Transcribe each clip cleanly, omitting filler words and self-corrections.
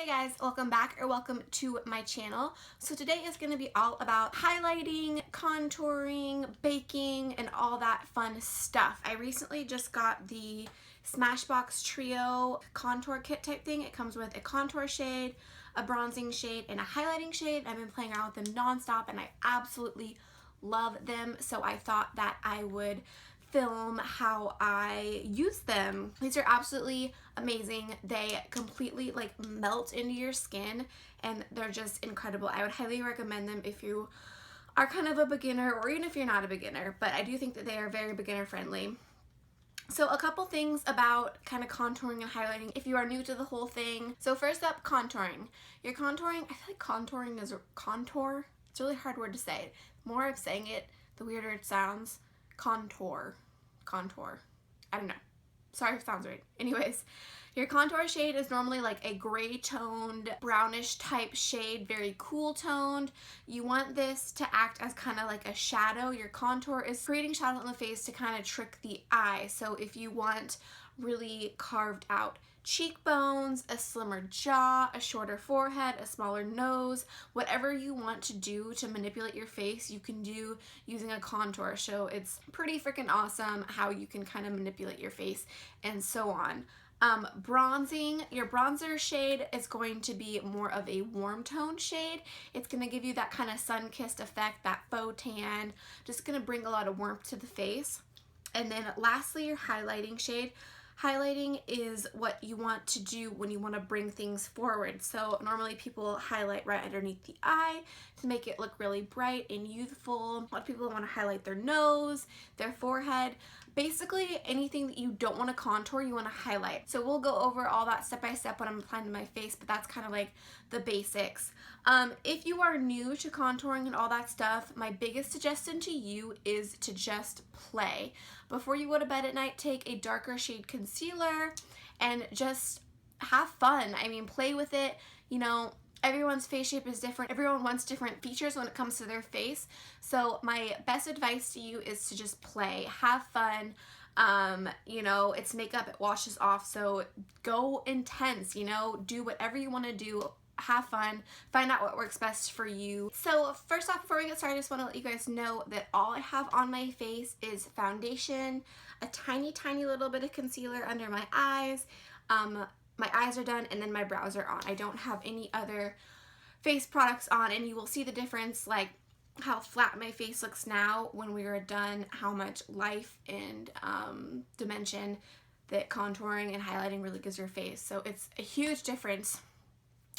Hey guys, welcome back or welcome to my channel. So today is going to be all about highlighting, contouring, baking, and all that fun stuff. I recently just got the Smashbox Trio contour kit type thing. It comes with a contour shade, a bronzing shade, and a highlighting shade. I've been playing around with them nonstop and I absolutely love them. So I thought that I would film how I use them. These are absolutely amazing. They completely like melt into your skin and they're just incredible. I would highly recommend them if you are kind of a beginner or even if you're not a beginner, but I do think that they are very beginner friendly. So a couple things about kind of contouring and highlighting if you are new to the whole thing. So first up, contouring. You're contouring, I feel like contouring is a contour. It's a really hard word to say. The more I'm saying it, the weirder it sounds. Contour. I don't know. Sorry if it sounds right. Anyways, your contour shade is normally like a gray toned, brownish type shade, very cool toned. You want this to act as kind of like a shadow. Your contour is creating shadow on the face to kind of trick the eye. So if you want really carved out cheekbones, a slimmer jaw, a shorter forehead, a smaller nose, whatever you want to do to manipulate your face, you can do using a contour. So it's pretty freaking awesome how you can kind of manipulate your face and so on. Bronzing, your bronzer shade is going to be more of a warm tone shade. It's going to give you that kind of sun-kissed effect, that faux tan, just going to bring a lot of warmth to the face. And then lastly, your highlighting shade. Highlighting is what you want to do when you want to bring things forward. So normally people highlight right underneath the eye to make it look really bright and youthful. A lot of people want to highlight their nose, their forehead. Basically anything that you don't want to contour, you want to highlight. So we'll go over all that step by step when I'm applying to my face, but that's kind of like the basics. If you are new to contouring and all that stuff, my biggest suggestion to you is to just play. Before you go to bed at night, take a darker shade concealer and just have fun. I mean, play with it. You know, everyone's face shape is different. Everyone wants different features when it comes to their face. So my best advice to you is to just play, have fun. You know, it's makeup, it washes off. So go intense, you know, do whatever you want to do. Have fun, find out what works best for you. So first off, before we get started, I just want to let you guys know that all I have on my face is foundation, a tiny little bit of concealer under my eyes. My eyes are done and then my brows are on. I don't have any other face products on, and you will see the difference, like how flat my face looks now when we are done, how much life and dimension that contouring and highlighting really gives your face. So it's a huge difference.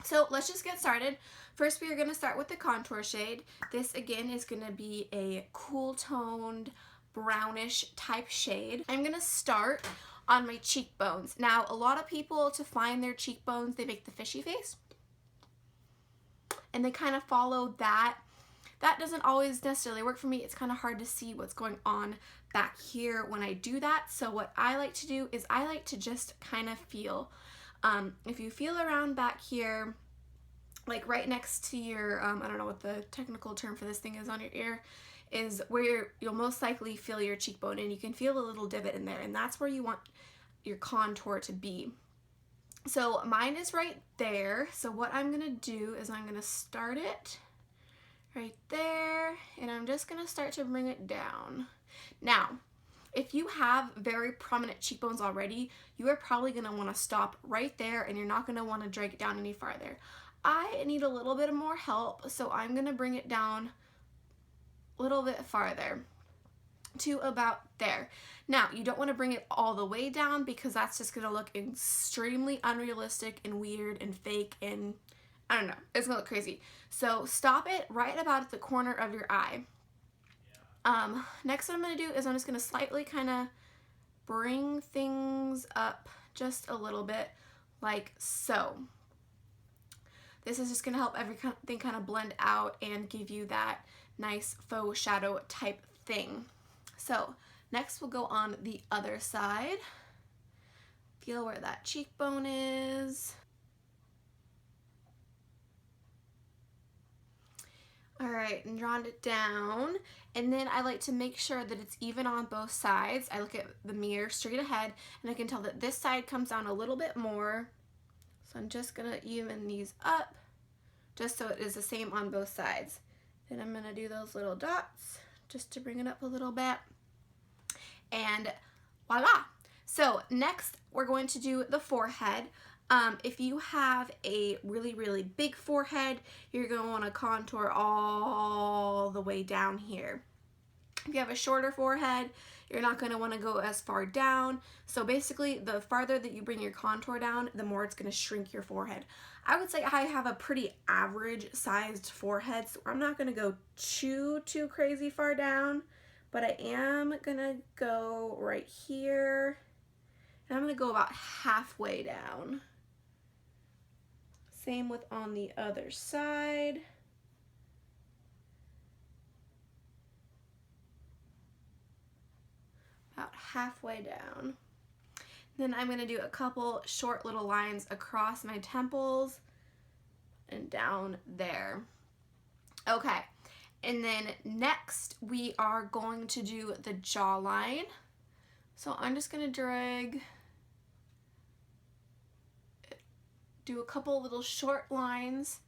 So let's just get started. First, we are going to start with the contour shade. This again is going to be a cool toned brownish type shade. I'm going to start on my cheekbones. Now, a lot of people, to find their cheekbones, they make the fishy face and they kind of follow that. That doesn't always necessarily work for me. It's kind of hard to see what's going on back here when I do that. So what I like to do is I like to just kind of feel. If you feel around back here, like right next to your, I don't know what the technical term for this thing is on your ear, is where you'll most likely feel your cheekbone, and you can feel a little divot in there, and that's where you want your contour to be. So mine is right there. So what I'm going to do is I'm going to start it right there, and I'm just going to start to bring it down. Now, if you have very prominent cheekbones already, you are probably going to want to stop right there and you're not going to want to drag it down any farther. I need a little bit more help, so I'm going to bring it down a little bit farther to about there. Now, you don't want to bring it all the way down because that's just going to look extremely unrealistic and weird and fake, and I don't know, it's going to look crazy. So stop it right about at the corner of your eye. Next what I'm going to do is I'm just going to slightly kind of bring things up just a little bit, like so. This is just going to help everything kind of blend out and give you that nice faux shadow type thing. So next we'll go on the other side. Feel where that cheekbone is. Alright, and drawn it down, and then I like to make sure that it's even on both sides. I look at the mirror straight ahead and I can tell that this side comes down a little bit more, So I'm just gonna even these up just so it is the same on both sides. Then I'm gonna do those little dots just to bring it up a little bit. And voila. So next we're going to do the forehead. If you have a really, really big forehead, you're going to want to contour all the way down here. If you have a shorter forehead, you're not going to want to go as far down. So basically, the farther that you bring your contour down, the more it's going to shrink your forehead. I would say I have a pretty average sized forehead, so I'm not going to go too crazy far down, but I am going to go right here, and I'm going to go about halfway down. Same with on the other side. About halfway down. Then I'm going to do a couple short little lines across my temples and down there. Okay, and then next we are going to do the jawline. So I'm just going to do a couple little short lines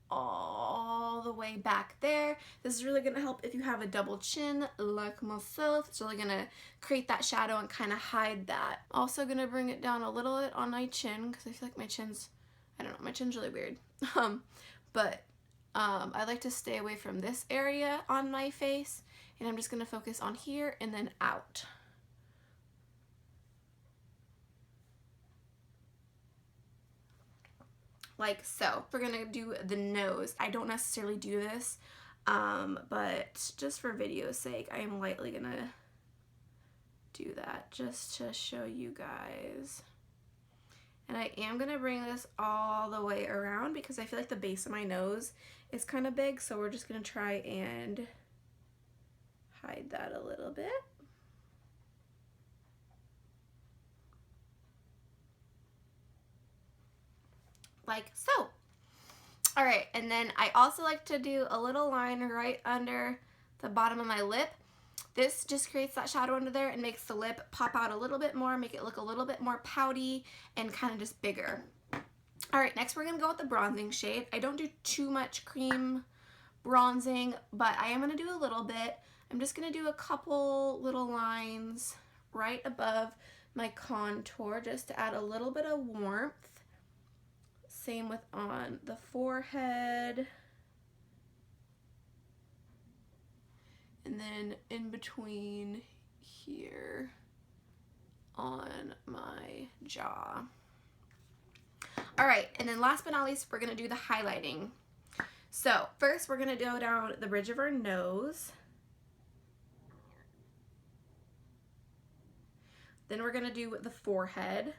all the way back there. This is really going to help if you have a double chin like myself. It's really going to create that shadow and kind of hide that. Also going to bring it down a little bit on my chin because I feel like my chin's, I don't know, my chin's really weird. I like to stay away from this area on my face, and I'm just going to focus on here and then out. Like so. We're gonna do the nose. I don't necessarily do this, but just for video's sake, I am lightly gonna do that just to show you guys. And I am gonna bring this all the way around because I feel like the base of my nose is kind of big, so we're just gonna try and hide that a little bit. Like so. All right, and then I also like to do a little line right under the bottom of my lip. This just creates that shadow under there and makes the lip pop out a little bit more, make it look a little bit more pouty and kind of just bigger. All right, next we're gonna go with the bronzing shade. I don't do too much cream bronzing, but I am gonna do a little bit. I'm just gonna do a couple little lines right above my contour just to add a little bit of warmth. Same with on the forehead. And then in between here on my jaw. All right, and then last but not least, we're gonna do the highlighting. So first we're gonna go down the bridge of our nose. Then we're gonna do the forehead.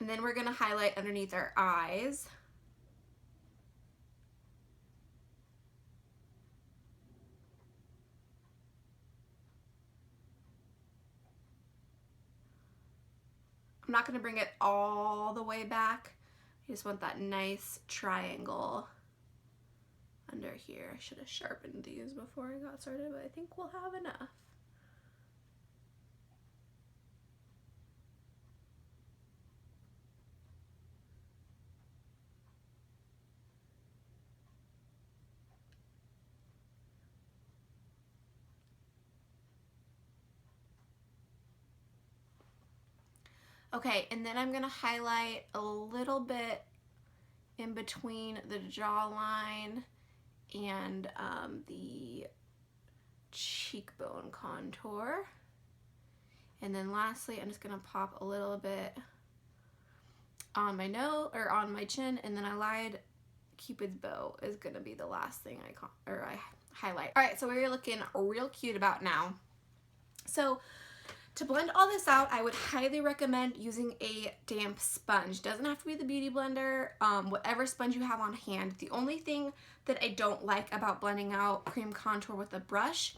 And then we're gonna highlight underneath our eyes. I'm not gonna bring it all the way back. I just want that nice triangle under here. I should have sharpened these before I got started, but I think we'll have enough. Okay, and then I'm gonna highlight a little bit in between the jawline and the cheekbone contour. And then lastly, I'm just gonna pop a little bit on my nose or on my chin, and then I lied, Cupid's bow is gonna be the last thing I highlight. All right, so we're looking real cute about now. So to blend all this out, I would highly recommend using a damp sponge. Doesn't have to be the Beauty Blender, whatever sponge you have on hand. The only thing that I don't like about blending out cream contour with a brush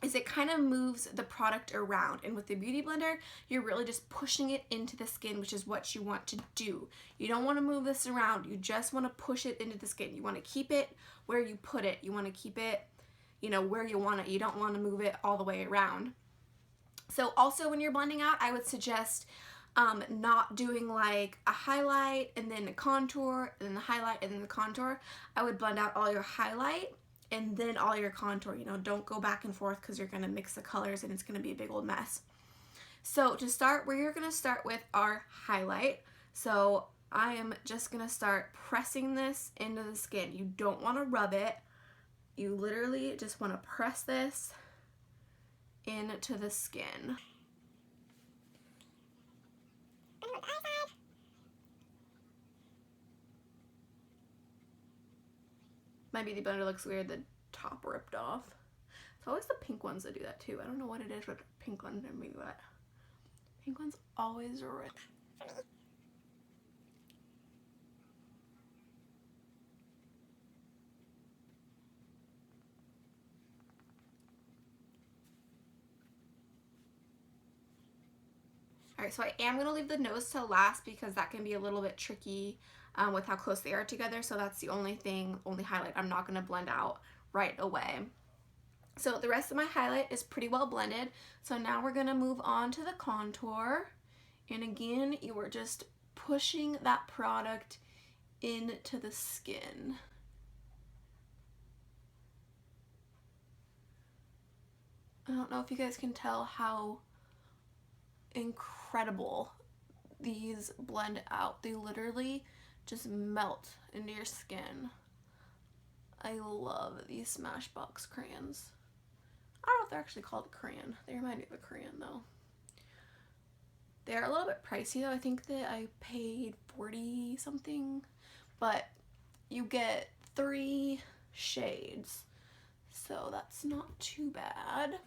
is it kind of moves the product around. And with the Beauty Blender, you're really just pushing it into the skin, which is what you want to do. You don't want to move this around. You just want to push it into the skin. You want to keep it where you put it. You want to keep it, you know, where you want it. You don't want to move it all the way around. So also when you're blending out, I would suggest not doing like a highlight and then a contour and then the highlight and then the contour. I would blend out all your highlight and then all your contour. You know, don't go back and forth because you're going to mix the colors and it's going to be a big old mess. So to start, we're going to start with our highlight. So I am just going to start pressing this into the skin. You don't want to rub it. You literally just want to press this into the skin. My beauty blender looks weird, the top ripped off. It's always the pink ones that do that too. I don't know what it is, but pink ones are maybe what. Pink ones always rip. Alright, so I am going to leave the nose till last because that can be a little bit tricky with how close they are together. So that's the only highlight I'm not going to blend out right away. So the rest of my highlight is pretty well blended. So now we're going to move on to the contour. And again, you are just pushing that product into the skin. I don't know if you guys can tell how incredible these blend out. They literally just melt into your skin. I love these Smashbox crayons. I don't know if they're actually called a crayon. They remind me of a crayon though. They're a little bit pricey though. I think that I paid 40 something, but you get 3 shades, so that's not too bad.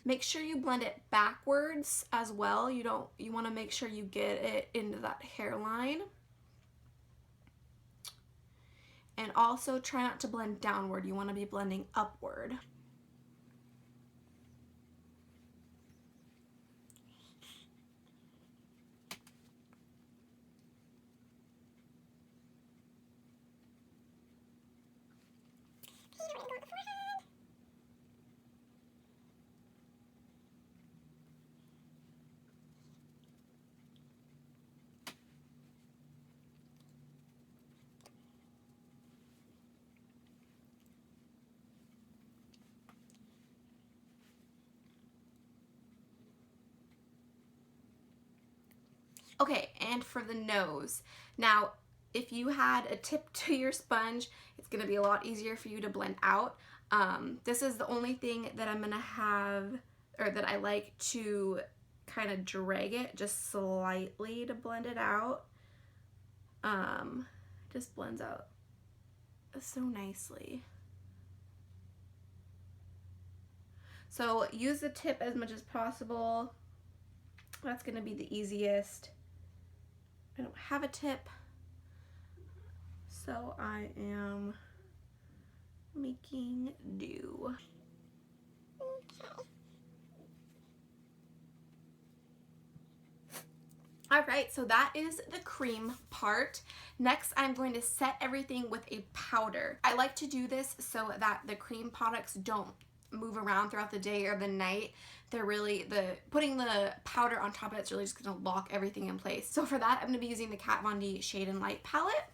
Make sure you blend it backwards as well. You want to make sure you get it into that hairline. And also try not to blend downward. You want to be blending upward. Okay, and for the nose. Now, if you had a tip to your sponge, it's going to be a lot easier for you to blend out. This is the only thing that I'm going to have, or that I like to kind of drag it just slightly to blend it out. Just blends out so nicely. So use the tip as much as possible. That's going to be the easiest. I don't have a tip, so I am making do. Alright, so that is the cream part. Next, I'm going to set everything with a powder. I like to do this so that the cream products don't move around throughout the day or the night. They're really, putting the powder on top of it's really just going to lock everything in place. So for that, I'm going to be using the Kat Von D Shade and Light palette.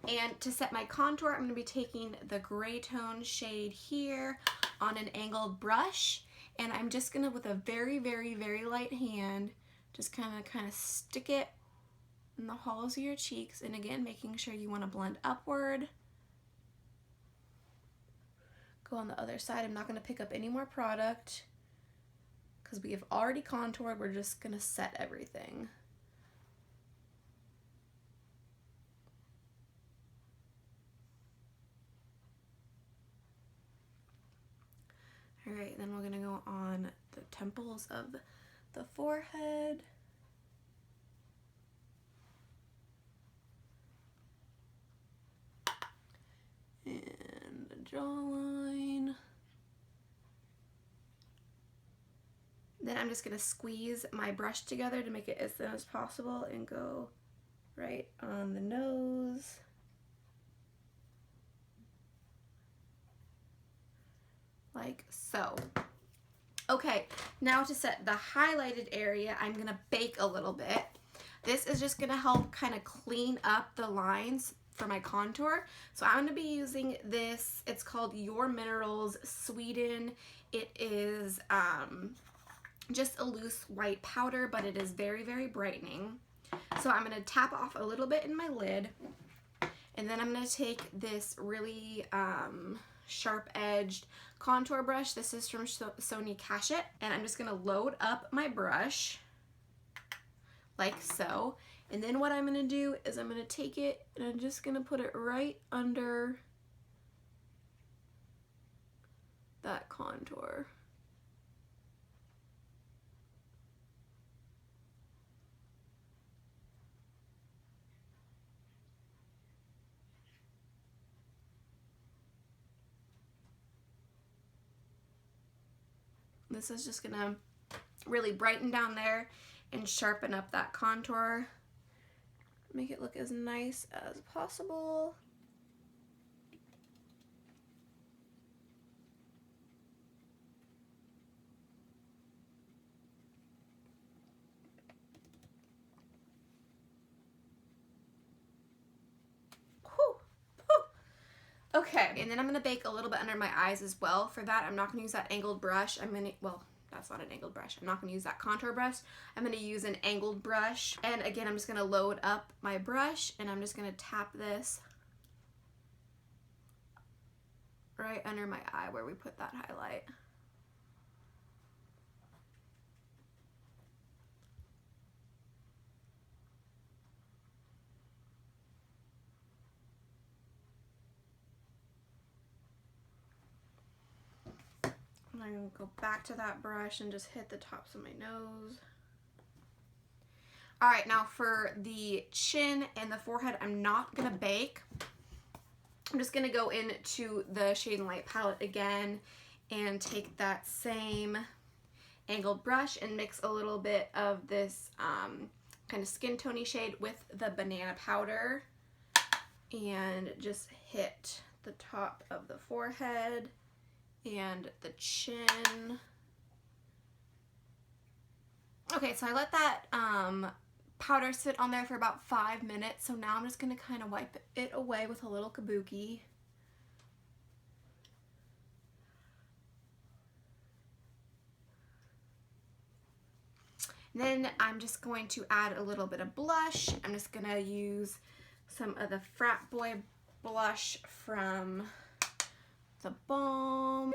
And to set my contour, I'm going to be taking the gray tone shade here on an angled brush. And I'm just going to, with a very, very, very light hand, just kind of stick it in the hollows of your cheeks. And again, making sure you want to blend upward. Go on the other side. I'm not going to pick up any more product because we have already contoured. We're just going to set everything. Alright, then we're going to go on the temples of the forehead. And the jawline. Then I'm just going to squeeze my brush together to make it as thin as possible and go right on the nose. like so. Okay, now to set the highlighted area, I'm gonna bake a little bit. This is just gonna help kind of clean up the lines for my contour. So I'm gonna be using this, it's called Your Minerals Sweden. It is just a loose white powder, but it is very, very brightening. So I'm gonna tap off a little bit in my lid, and then I'm gonna take this really sharp-edged contour brush. This is from Sony Cachet, and I'm just gonna load up my brush like so. And then what I'm gonna do is I'm gonna take it and I'm just gonna put it right under that contour. This is just gonna really brighten down there and sharpen up that contour. Make it look as nice as possible. Okay, and then I'm gonna bake a little bit under my eyes as well. For that, I'm not gonna use that angled brush. Well, that's not an angled brush. I'm not gonna use that contour brush. I'm gonna use an angled brush. And again, I'm just gonna load up my brush and I'm just gonna tap this right under my eye where we put that highlight. And I'm gonna go back to that brush and just hit the tops of my nose. All right, now for the chin and the forehead, I'm not gonna bake. I'm just gonna go into the Shade and Light palette again and take that same angled brush and mix a little bit of this kind of skin tony shade with the banana powder and just hit the top of the forehead and the chin. Okay, so I let that powder sit on there for about 5 minutes, so now I'm just gonna kind of wipe it away with a little kabuki. Then I'm just going to add a little bit of blush. I'm just gonna use some of the Frat Boy blush from the Balm.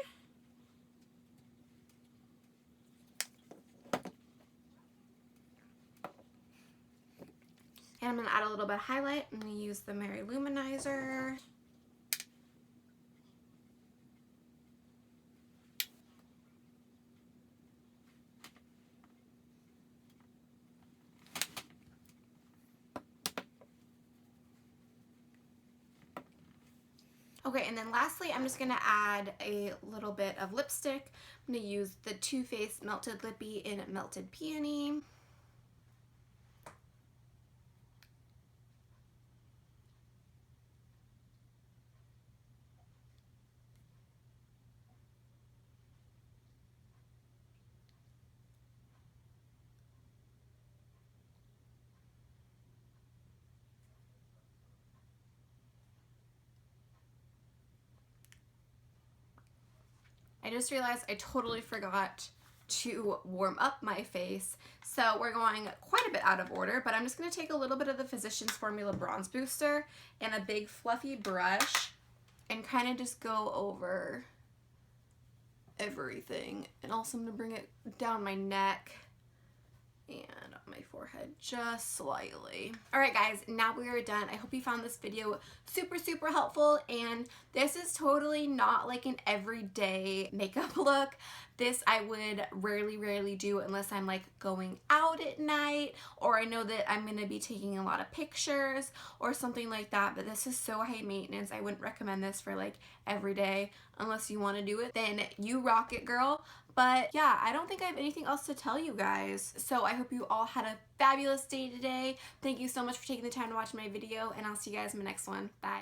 And I'm gonna add a little bit of highlight. I'm gonna use the Mary Luminizer. Okay, and then lastly, I'm just gonna add a little bit of lipstick. I'm gonna use the Too Faced Melted Lippy in Melted Peony. I just realized I totally forgot to warm up my face. So we're going quite a bit out of order, but I'm just gonna take a little bit of the Physicians Formula Bronze Booster and a big fluffy brush and kind of just go over everything. And also I'm gonna bring it down my neck and on my forehead just slightly. All right guys, now we are done. I hope you found this video super, super helpful, and this is totally not like an everyday makeup look. This I would rarely do unless I'm like going out at night or I know that I'm gonna be taking a lot of pictures or something like that, but this is so high maintenance. I wouldn't recommend this for like every day. Unless you want to do it, then you rock it, girl. But yeah, I don't think I have anything else to tell you guys. So I hope you all had a fabulous day today. Thank you so much for taking the time to watch my video, and I'll see you guys in my next one. Bye.